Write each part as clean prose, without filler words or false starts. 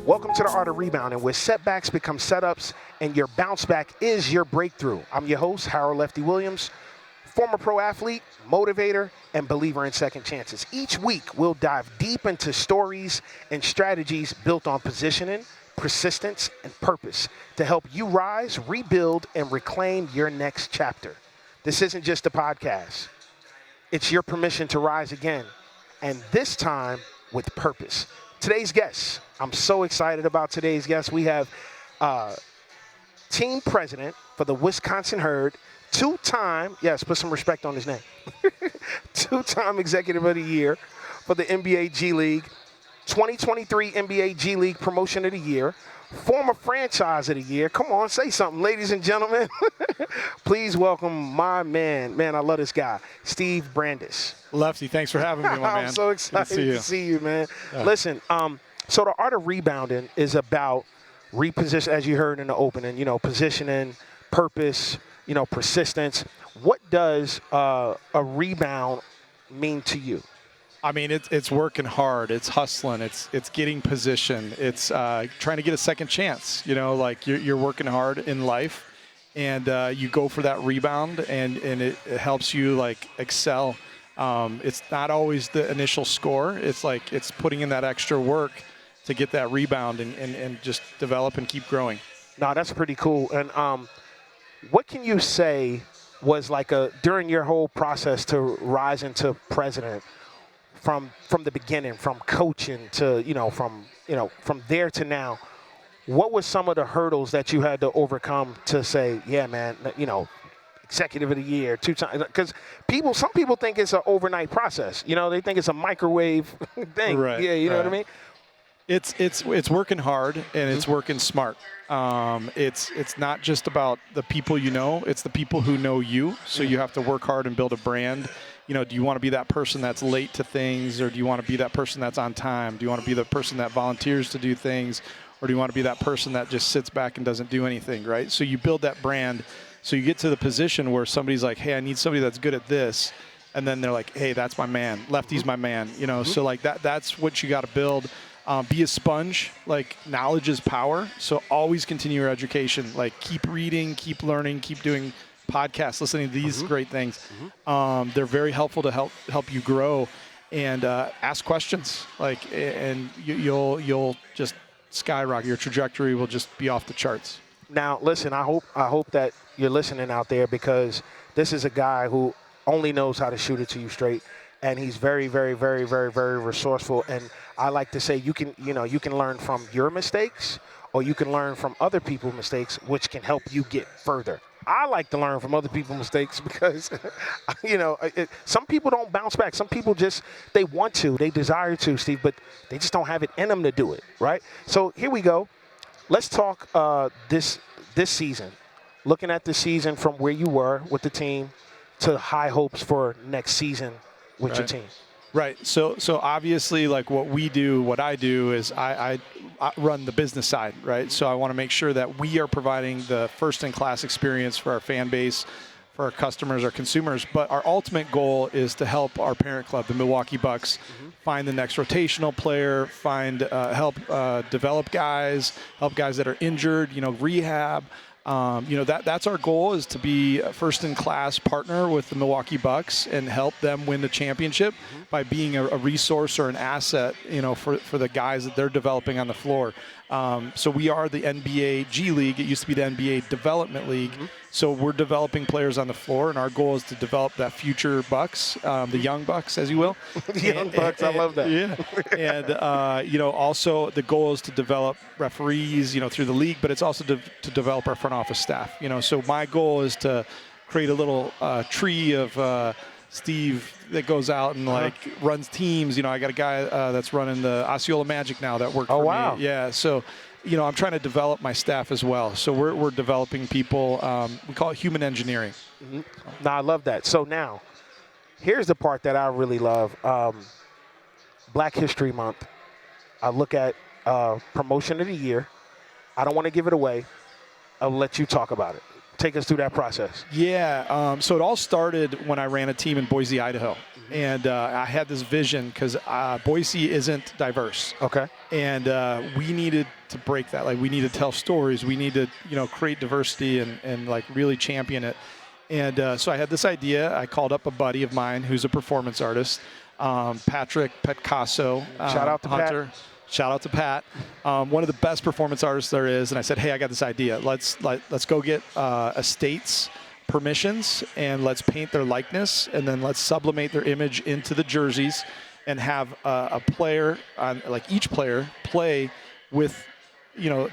Welcome to the Art of Rebounding, where setbacks become setups and your bounce back is your breakthrough. I'm your host, Harold Lefty Williams, former pro athlete, motivator, and believer in second chances. Each week, we'll dive deep into stories and strategies built on positioning, persistence, and purpose to help you rise, rebuild, and reclaim your next chapter. This isn't just a podcast. It's your permission to rise again, and this time with purpose. Today's guest, I'm so excited about today's guest. We have team president for the Wisconsin Herd, two-time, yes, put some respect on his name, two-time executive of the year for the NBA G League, 2023 NBA G League Promotion of the Year, former franchise of the year. Come on, say something, ladies and gentlemen. Please welcome my man. Man, I love this guy, Steve Brandis. Lefty, thanks for having me, my man. I'm so excited to see you, man. Yeah. Listen, so the Art of Rebounding is about reposition, as you heard in the opening, positioning, purpose, persistence. What does a rebound mean to you? I mean, it's working hard. It's hustling. It's getting position. It's trying to get a second chance. Like you're working hard in life, and you go for that rebound, and it helps you like excel. It's not always the initial score. It's like it's putting in that extra work to get that rebound and just develop and keep growing. No, that's pretty cool. And what can you say was like during your whole process to rise into president? From the beginning, from coaching to, from there to now, what were some of the hurdles that you had to overcome to say, yeah, man, executive of the year, two times? Because some people think it's an overnight process. They think it's a microwave thing. Right, yeah, you know what I mean? It's working hard and it's working smart. It's not just about the people it's the people who know you. So you have to work hard and build a brand. Do you want to be that person that's late to things, or do you want to be that person that's on time? Do you want to be the person that volunteers to do things, or do you want to be that person that just sits back and doesn't do anything, right? So you build that brand. So you get to the position where somebody's like, hey, I need somebody that's good at this. And then they're like, hey, that's my man. Lefty's my man. So like that's what you got to build. Be a sponge. Like, knowledge is power. So always continue your education. Like, keep reading, keep learning, keep doing podcasts, listening to these great things. They're very helpful to help you grow, and ask questions. Like, and you'll just skyrocket. Your trajectory will just be off the charts. Now, listen, I hope that you're listening out there, because this is a guy who only knows how to shoot it to you straight, and he's very, very, very, very, very resourceful. And I like to say you can learn from your mistakes, or you can learn from other people's mistakes, which can help you get further. I like to learn from other people's mistakes because, some people don't bounce back. Some people they want to, they desire to, Steve, but they just don't have it in them to do it, right? So here we go. Let's talk this season. Looking at the season from where you were with the team to high hopes for next season with your team. Right. So obviously, like what I do is I run the business side, right? So I want to make sure that we are providing the first-in-class experience for our fan base, for our customers, our consumers. But our ultimate goal is to help our parent club, the Milwaukee Bucks, find the next rotational player, help develop guys, help guys that are injured, rehab. That's our goal, is to be a first-in-class partner with the Milwaukee Bucks and help them win the championship by being a resource or an asset, for the guys that they're developing on the floor. So we are the NBA G League. It used to be the NBA Development League. So we're developing players on the floor, and our goal is to develop that future Bucks, the young Bucks, as you will. Young Bucks, I love that. Yeah, and also the goal is to develop referees, through the league, but it's also to develop our front office staff. So my goal is to create a little tree of Steve that goes out and runs teams. I got a guy that's running the Osceola Magic now that worked for wow. me. Yeah, so. I'm trying to develop my staff as well. So we're developing people. We call it human engineering. No, I love that. So now, here's the part that I really love. Black History Month. I look at Promotion of the Year. I don't want to give it away. I'll let you talk about it. Take us through that process. Yeah. So it all started when I ran a team in Boise, Idaho. And I had this vision because Boise isn't diverse. Okay. And we needed to break that. Like, we need to tell stories. We need to, create diversity and like really champion it. And so I had this idea. I called up a buddy of mine who's a performance artist, Patrick Petcasso. Shout out to Hunter. Pat. Shout out to Pat, one of the best performance artists there is. And I said, hey, I got this idea. Let's go get estates permissions and let's paint their likeness, and then let's sublimate their image into the jerseys and have a player on, like, each player play with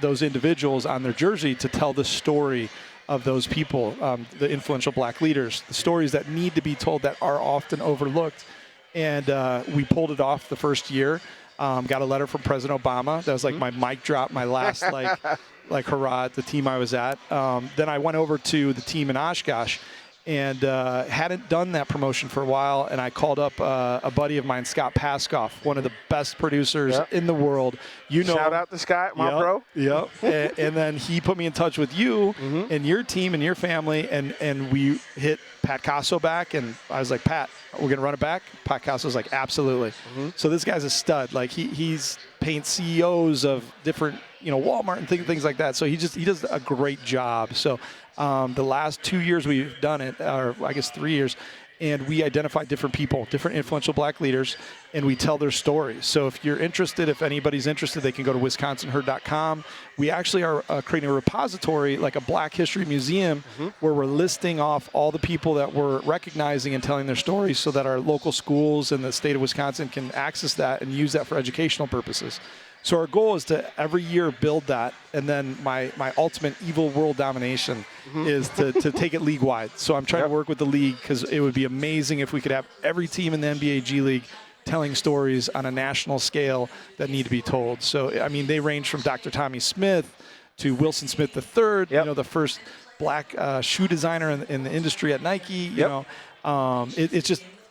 those individuals on their jersey to tell the story of those people, the influential black leaders, the stories that need to be told that are often overlooked. And we pulled it off the first year. Got a letter from President Obama. That was like my mic drop, my last like hurrah at the team I was at. Then I went over to the team in Oshkosh and hadn't done that promotion for a while. And I called up a buddy of mine, Scott Paskoff, one of the best producers in the world. Shout out to Scott, my bro. Yep. and then he put me in touch with you and your team and your family, and we hit Pat Casso back, and I was like, Pat, we're gonna run it back. Pat Casso was like, absolutely. So this guy's a stud. Like, he's paints CEOs of different, Walmart and things like that. So he does a great job. So the last 2 years we've done it, or I guess 3 years, and we identify different people, different influential black leaders, and we tell their stories. So if you're interested, if anybody's interested, they can go to wisconsinherd.com. We actually are creating a repository, like a Black History Museum, where we're listing off all the people that we're recognizing and telling their stories so that our local schools in the state of Wisconsin can access that and use that for educational purposes. So our goal is to every year build that, and then my ultimate evil world domination is to take it league-wide. So I'm trying to work with the league, because it would be amazing if we could have every team in the NBA G League telling stories on a national scale that need to be told. So, I mean, they range from Dr. Tommy Smith to Wilson Smith III, the first black shoe designer in the industry at Nike.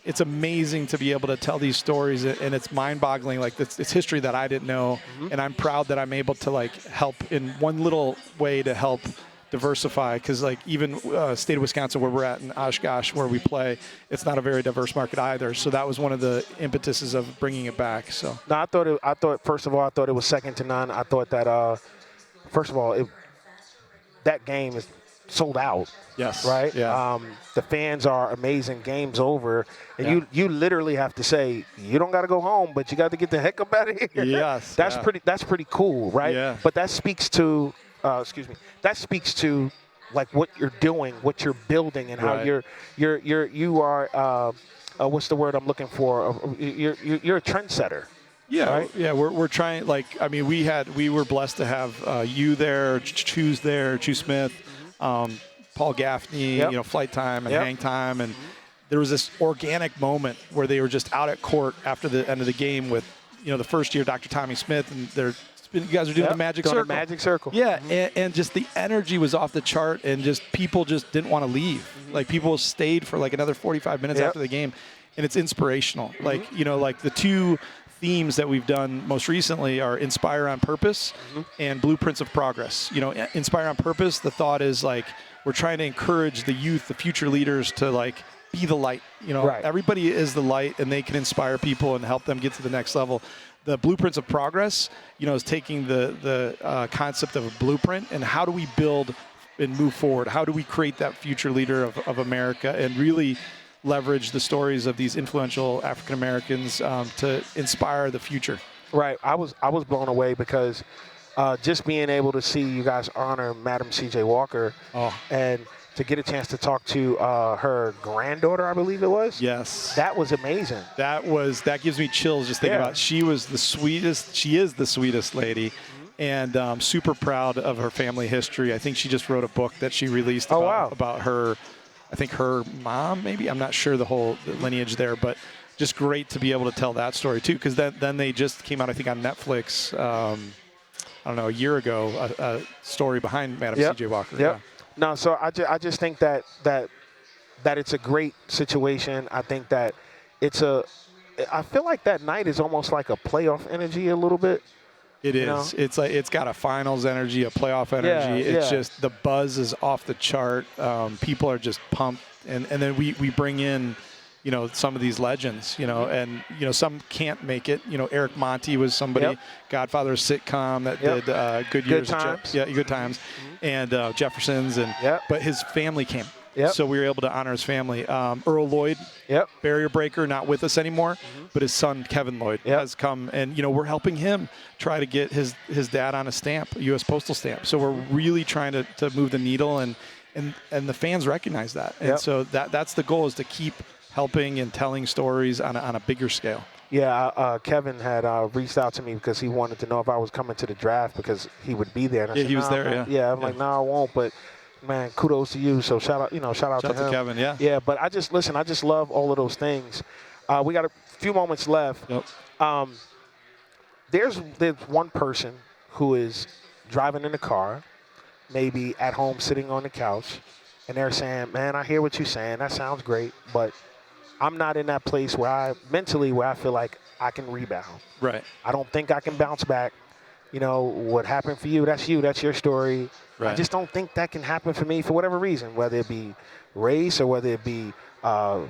It's amazing to be able to tell these stories, and it's mind-boggling. Like, it's history that I didn't know, and I'm proud that I'm able to, like, help in one little way to help diversify. Because, like, even state of Wisconsin, where we're at in Oshkosh, where we play, it's not a very diverse market either. So that was one of the impetuses of bringing it back. So no, I thought first of all, I thought it was second to none. I thought that first of all, that game is sold out. Yes. Right? Yeah. The fans are amazing. Game's over. And you literally have to say, you don't got to go home, but you got to get the heck up out of here. Yes. That's pretty cool, right? Yeah. But that speaks to, that speaks to, like, what you're doing, what you're building, and how you are, what's the word I'm looking for? You're a trendsetter. Yeah, right? Yeah, we're trying. Like, I mean, we were blessed to have you there, Chew Smith, Paul Gaffney, Flight Time and Hang Time, and there was this organic moment where they were just out at court after the end of the game with, the first year Dr. Tommy Smith, and you guys are doing the Magic Circle. Magic Circle. Yeah, and just the energy was off the chart, and just people just didn't want to leave. Like, people stayed for like another 45 minutes after the game, and it's inspirational. Like, like the two themes that we've done most recently are Inspire on Purpose and Blueprints of Progress. Inspire on Purpose, the thought is, like, we're trying to encourage the youth, the future leaders, to, like, be the light. Everybody is the light, and they can inspire people and help them get to the next level. The Blueprints of Progress, is taking the concept of a blueprint and how do we build and move forward? How do we create that future leader of America and really leverage the stories of these influential African Americans to inspire the future? Right. I was blown away because just being able to see you guys honor Madam C.J. Walker and to get a chance to talk to her granddaughter, I believe it was. Yes. That was amazing. That gives me chills just thinking about it. She was the sweetest. She is the sweetest lady. And I'm super proud of her family history. I think she just wrote a book that she released about her, I think her mom, maybe. I'm not sure the whole lineage there, but just great to be able to tell that story too. Because then they just came out, I think, on Netflix, I don't know, a year ago, a story behind Madam C.J. Walker. Yeah. No, so I just think that it's a great situation. I think that I feel like that night is almost like a playoff energy a little bit. It is. It's like it's got a finals energy, a playoff energy. It's just the buzz is off the chart. People are just pumped, and then we bring in, some of these legends, and some can't make it. Eric Monti was somebody, Godfather sitcom that did Good Years, Good Times, and Jeffersons, but his family came. So we were able to honor his family. Earl Lloyd, barrier breaker, not with us anymore, but his son Kevin Lloyd has come, and we're helping him try to get his dad on a stamp, a U.S. postal stamp. So we're really trying to move the needle, and the fans recognize that, and so that's the goal, is to keep helping and telling stories on a bigger scale. Yeah, Kevin had reached out to me because he wanted to know if I was coming to the draft because he would be there. And I said, he was there. I'm like, no, I won't, but. Man, kudos to you. So shout out to him. Kevin, Yeah, but I just love all of those things. We got a few moments left. There's one person who is driving in the car, maybe at home sitting on the couch, and they're saying, man, I hear what you're saying. That sounds great, but I'm not in that place where I feel like I can rebound. Right. I don't think I can bounce back. What happened for you, that's your story. Right. I just don't think that can happen for me for whatever reason, whether it be race or whether it be a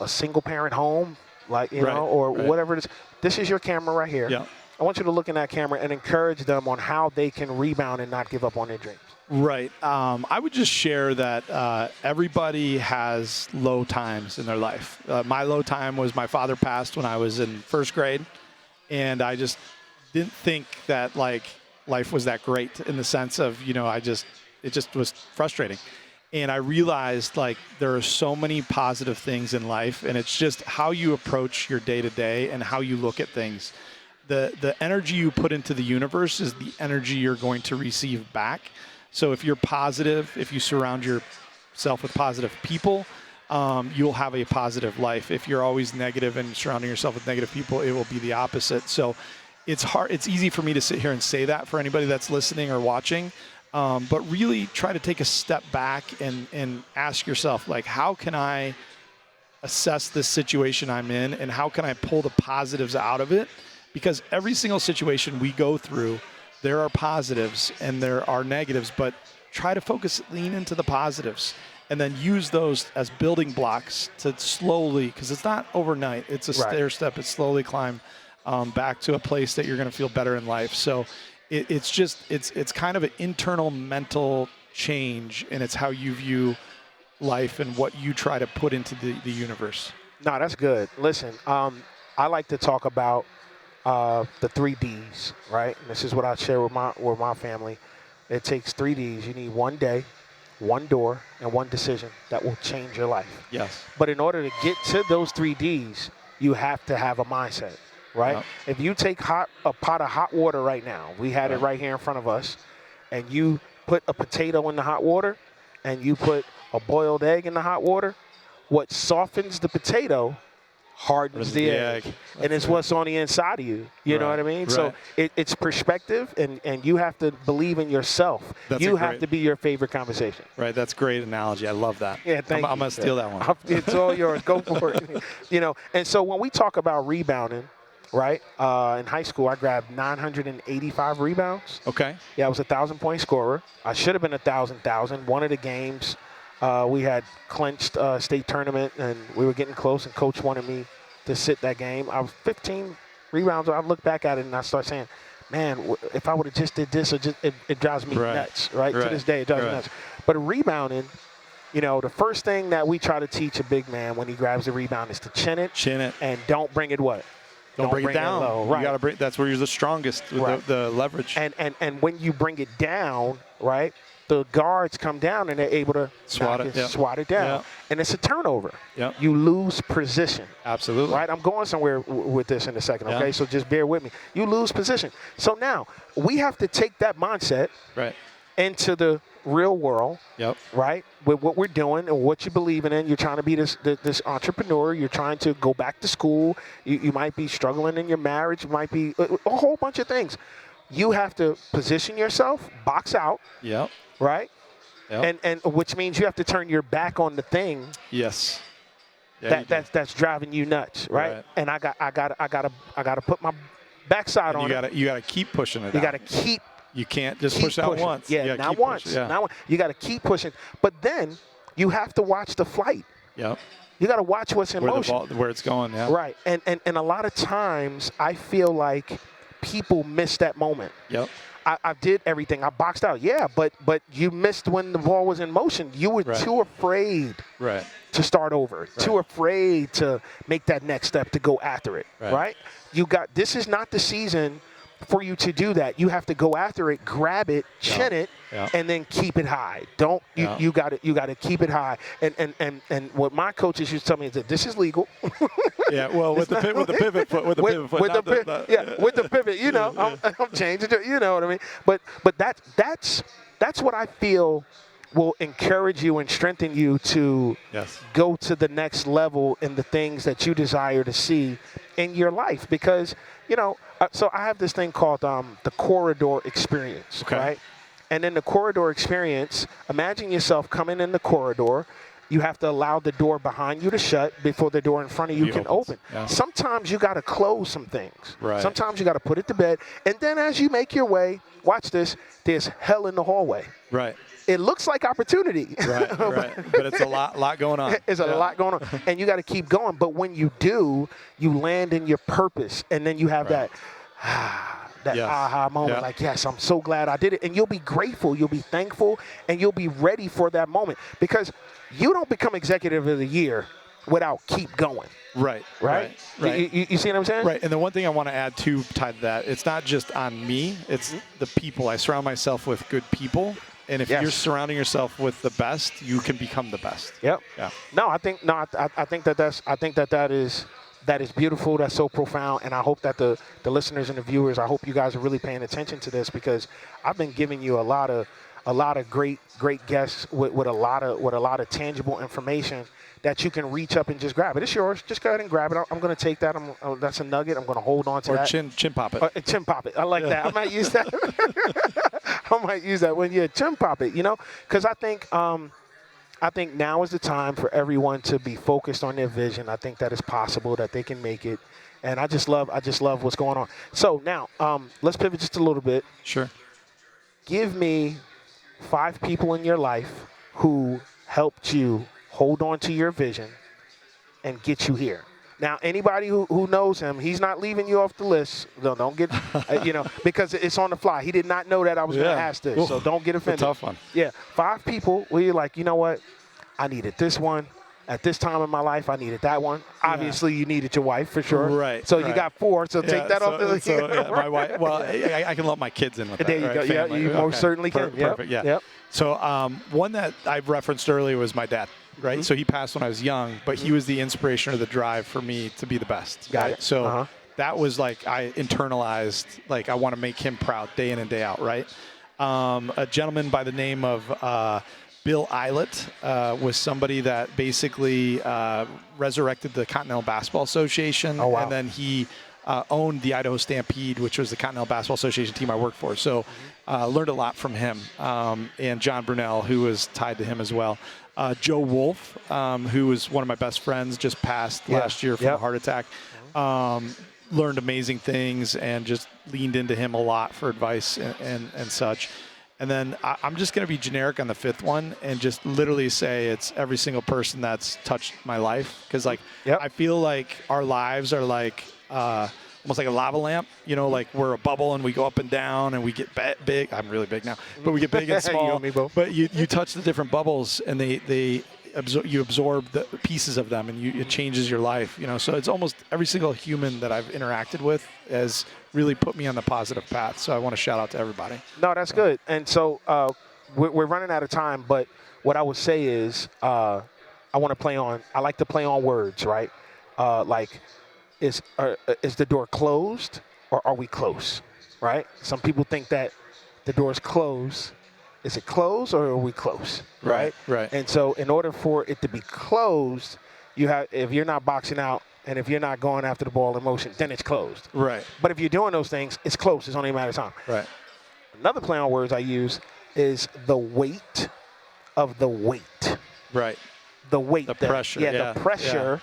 single-parent home, whatever it is. This is your camera right here. Yeah. I want you to look in that camera and encourage them on how they can rebound and not give up on their dreams. Right. I would just share that everybody has low times in their life. My low time was my father passed when I was in first grade, and I just didn't think that life was that great, in the sense of, it just was frustrating. And I realized there are so many positive things in life, and it's just how you approach your day to day and how you look at things. The energy you put into the universe is the energy you're going to receive back. So if you're positive, if you surround yourself with positive people, you'll have a positive life. If you're always negative and surrounding yourself with negative people, it will be the opposite. So it's hard. It's easy for me to sit here and say that for anybody that's listening or watching, but really try to take a step back and ask yourself, how can I assess this situation I'm in, and how can I pull the positives out of it? Because every single situation we go through, there are positives and there are negatives, but try to lean into the positives, and then use those as building blocks to slowly, because it's not overnight, it's a stair step, it's slowly climb back to a place that you're going to feel better in life. So it's kind of an internal mental change, and it's how you view life and what you try to put into the universe. No, that's good. Listen, I like to talk about the 3 Ds, right? And this is what I share with my family. It takes 3 Ds. You need one day, one door, and one decision that will change your life. Yes. But in order to get to those 3 Ds, you have to have a mindset. Right? Yep. If you take a pot of hot water right now, we had it right here in front of us, and you put a potato in the hot water, and you put a boiled egg in the hot water, what softens the potato hardens the egg. And it's what's on the inside of you. You know what I mean? Right. So it's perspective, and you have to believe in yourself. You have to be your favorite conversation. Right. That's a great analogy. I love that. Yeah, thank you. I'm going to steal that one. It's all yours. Go for it. And so when we talk about rebounding, right? In high school, I grabbed 985 rebounds. Okay. Yeah, I was a 1,000-point scorer. I should have been 1,000. One of the games, we had clinched state tournament, and we were getting close, and coach wanted me to sit that game. I was 15 rebounds. I look back at it, and I start saying, man, if I would have just did this, it drives me nuts, right? To this day, it drives me nuts. But rebounding, the first thing that we try to teach a big man when he grabs the rebound is to chin it, and don't bring it what? Don't bring it down. Low. Right. You got to that's where you're the strongest with the leverage. And when you bring it down, right, the guards come down and they're able to swat it down. Yeah. And it's a turnover. Yeah. You lose position. Absolutely. Right? I'm going somewhere with this in a second, okay? So just bear with me. You lose position. So now we have to take that mindset into the real world, right? With what we're doing and what you're believing in. You're trying to be this entrepreneur. You're trying to go back to school. You might be struggling in your marriage. You might be a whole bunch of things. You have to position yourself, box out, right? And which means you have to turn your back on the thing. Yes. That's driving you nuts, right? And I gotta put my backside And on it. you gotta keep pushing it. You out. got to keep. You can't just Keep push out pushing. once. Yeah, You gotta not keep once. pushing, yeah. Not once. You got to keep pushing. But then you have to watch the flight. Yep. You got to watch what's in motion. Where it's going. Yeah. Right. And a lot of times I feel like people miss that moment. Yep. I did everything. I boxed out. Yeah, but you missed when the ball was in motion. You were Right. too afraid Right. to start over. Too afraid to make that next step to go after it. Right? This is not the season for you to do that. You have to go after it, grab it, chin it, and then keep it high. You got to keep it high. And what my coaches used to tell me is that this is legal. Yeah, well, with the pivot foot, with the pivot, you know, I'm changing it, you know what I mean? But that's what I feel will encourage you and strengthen you to go to the next level in the things that you desire to see in your life. Because, you know, so I have this thing called the corridor experience, right? And in the corridor experience, imagine yourself coming in the corridor. You have to allow the door behind you to shut before the door in front of you can open. Yeah. Sometimes you got to close some things. Right. Sometimes you got to put it to bed. And then as you make your way, watch this, there's hell in the hallway. Right. It looks like opportunity. Right, right. But it's a lot going on. It's a lot going on. And you got to keep going. But when you do, you land in your purpose. And then you have that aha moment. Like, yes, I'm so glad I did it. And you'll be grateful. You'll be thankful. And you'll be ready for that moment. Because you don't become executive of the year without keep going. Right. You see what I'm saying? Right. And the one thing I want to add to tied to that, it's not just on me. It's the people. I surround myself with good people. And if you're surrounding yourself with the best, you can become the best. Yep. Yeah. No, I think that is beautiful. That's so profound. And I hope that the listeners and the viewers, I hope you guys are really paying attention to this, because I've been giving you a lot of great guests with a lot of tangible information that you can reach up and just grab it. It's yours. Just go ahead and grab it. I'm going to take that. That's a nugget. I'm going to hold on to that. Or chin pop it. Chin pop it. I like that. I might use that. I might use that when you chin pop it, you know, because I think now is the time for everyone to be focused on their vision. I think that it's possible that they can make it. And I just love what's going on. So now let's pivot just a little bit. Sure. Give me 5 people in your life who helped you hold on to your vision and get you here. Now, anybody who knows him, he's not leaving you off the list. No, don't get, because it's on the fly. He did not know that I was going to ask this, so don't get offended. It's a tough one. Yeah, 5 people where you're like, you know what? I needed this one. At this time in my life, I needed that one. Obviously, you needed your wife, for sure. Right. So you got 4, so take that off the list. My wife, well, I can lump my kids in with that. There you go. Family. Yeah, you most certainly can. Perfect, Yep. So one that I've referenced earlier was my dad. Right, so he passed when I was young, but he was the inspiration or the drive for me to be the best. Got it. So that was like I internalized, like I want to make him proud day in and day out. Right. A gentleman by the name of Bill Eilert was somebody that basically resurrected the Continental Basketball Association. Oh, wow. And then he owned the Idaho Stampede, which was the Continental Basketball Association team I worked for. So learned a lot from him, and John Brunell, who was tied to him as well. Joe Wolf, who was one of my best friends, just passed last year from a heart attack. Learned amazing things and just leaned into him a lot for advice and such. And then I'm just going to be generic on the 5th one and just literally say it's every single person that's touched my life. Because I feel like our lives are like almost like a lava lamp, you know, like we're a bubble and we go up and down and we get big. I'm really big now, but we get big and small. You and me both. But you touch the different bubbles and you absorb the pieces of them, and it changes your life, you know. So it's almost every single human that I've interacted with has really put me on the positive path. So I want to shout out to everybody. No, that's good. And so we're running out of time, but what I would say is I like to play on words, right? Is the door closed or are we close, right? Some people think that the door is closed. Is it closed or are we close, right? Right. And so in order for it to be closed, if you're not boxing out and if you're not going after the ball in motion, then it's closed. Right. But if you're doing those things, it's close. It's only a matter of time. Right. Another play on words I use is the weight of the weight. Right. The weight. The pressure. The pressure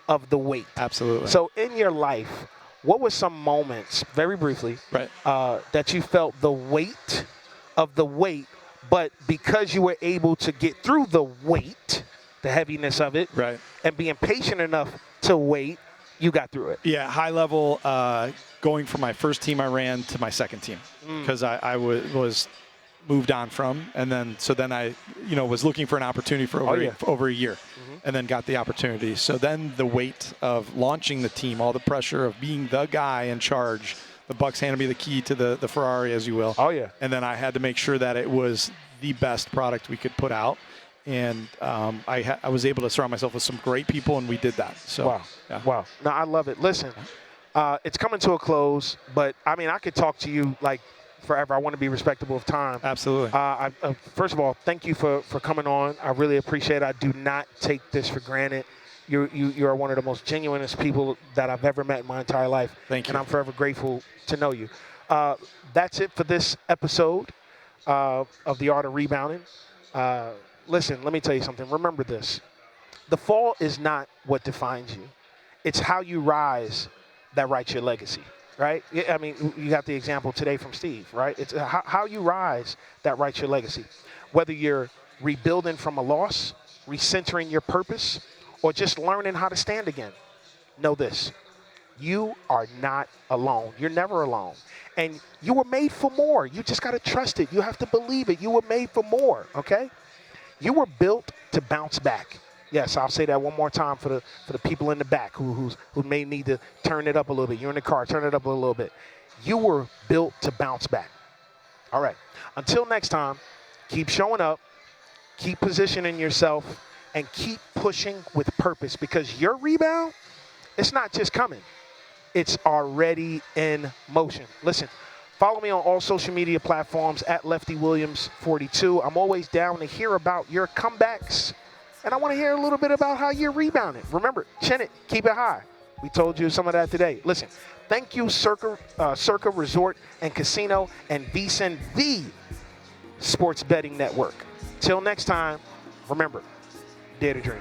of the weight. Absolutely. So in your life, what were some moments, very briefly, Right. that you felt the weight of the weight, but because you were able to get through the weight, the heaviness of it, Right. and being patient enough to wait, you got through it? Yeah, high level, going from my first team I ran to my second team because I was moved on from, and then I was looking for an opportunity for over a year, and then got the opportunity. So then the weight of launching the team, all the pressure of being the guy in charge. The Bucks handed me the key to the Ferrari, as you will. Oh yeah. And then I had to make sure that it was the best product we could put out. And I was able to surround myself with some great people, and we did that. So, Wow. yeah. Wow. No, I love it. Listen, it's coming to a close, but I mean, I could talk to you like forever. I want to be respectable of time. Absolutely. First of all, thank you for coming on. I really appreciate it. I do not take this for granted. You are one of the most genuinest people that I've ever met in my entire life. Thank you. And I'm forever grateful to know you. That's it for this episode of the Art of Rebounding. Listen, let me tell you something. Remember this. The fall is not what defines you. It's how you rise that writes your legacy, right? I mean, you got the example today from Steve, right? It's how you rise that writes your legacy. Whether you're rebuilding from a loss, recentering your purpose, or just learning how to stand again, know this. You are not alone. You're never alone. And you were made for more. You just got to trust it. You have to believe it. You were made for more, okay? You were built to bounce back. Yes, I'll say that one more time for the people in the back who may need to turn it up a little bit. You're in the car, turn it up a little bit. You were built to bounce back. All right. Until next time, keep showing up, keep positioning yourself, and keep pushing with purpose, because your rebound, it's not just coming. It's already in motion. Listen, follow me on all social media platforms at LeftyWilliams42. I'm always down to hear about your comebacks, and I want to hear a little bit about how you're rebounding. Remember, chin it, keep it high. We told you some of that today. Listen, thank you, Circa Resort and Casino and VSiN, the Sports Betting Network. Till next time, remember, dare to dream.